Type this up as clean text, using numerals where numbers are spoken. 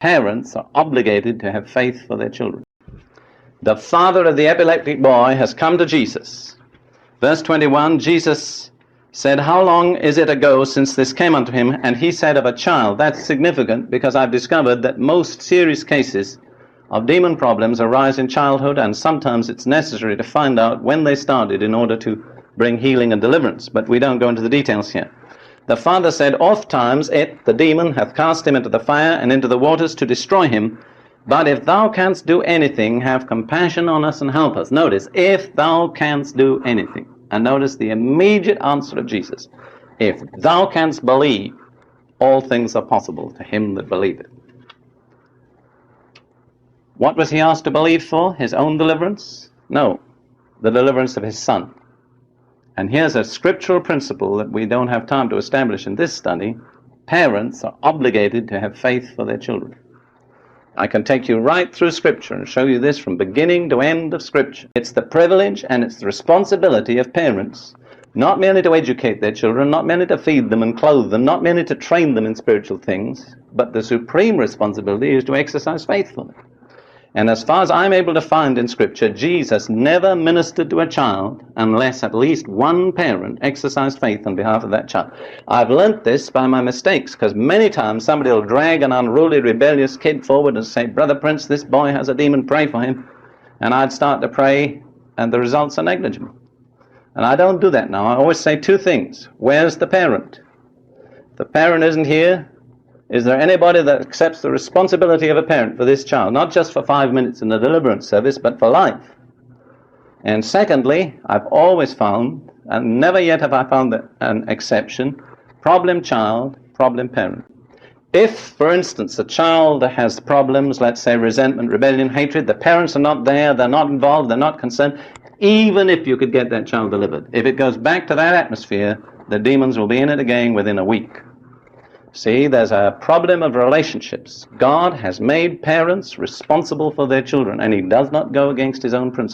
Parents are obligated to have faith for their children. The father of the epileptic boy has come to Jesus. Verse 21, Jesus said, "How long is it ago since this came unto him?" And he said, "Of a child." That's significant because I've discovered that most serious cases of demon problems arise in childhood, and sometimes it's necessary to find out when they started in order to bring healing and deliverance. But we don't go into the details here. The father said, "Oft times the demon, hath cast him into the fire and into the waters to destroy him. But if thou canst do anything, have compassion on us and help us." Notice, if thou canst do anything. And notice the immediate answer of Jesus. If thou canst believe, all things are possible to him that believeth. What was he asked to believe for? His own deliverance? No, the deliverance of his son. And here's a scriptural principle that we don't have time to establish in this study. Parents are obligated to have faith for their children. I can take you right through Scripture and show you this from beginning to end of Scripture. It's the privilege and it's the responsibility of parents, not merely to educate their children, not merely to feed them and clothe them, not merely to train them in spiritual things, but the supreme responsibility is to exercise faith for them. And as far as I'm able to find in Scripture, Jesus never ministered to a child unless at least one parent exercised faith on behalf of that child. I've learnt this by my mistakes, because many times somebody will drag an unruly, rebellious kid forward and say, "Brother Prince, this boy has a demon, pray for him." And I'd start to pray, and the results are negligible. And I don't do that now. I always say two things. Where's the parent? If the parent isn't here, is there anybody that accepts the responsibility of a parent for this child? Not just for 5 minutes in the deliverance service, but for life. And secondly, I've always found, and never yet have I found an exception, problem child, problem parent. If, for instance, a child has problems, let's say resentment, rebellion, hatred, the parents are not there, they're not involved, they're not concerned, even if you could get that child delivered, if it goes back to that atmosphere, the demons will be in it again within a week. See, there's a problem of relationships. God has made parents responsible for their children, and he does not go against his own principles.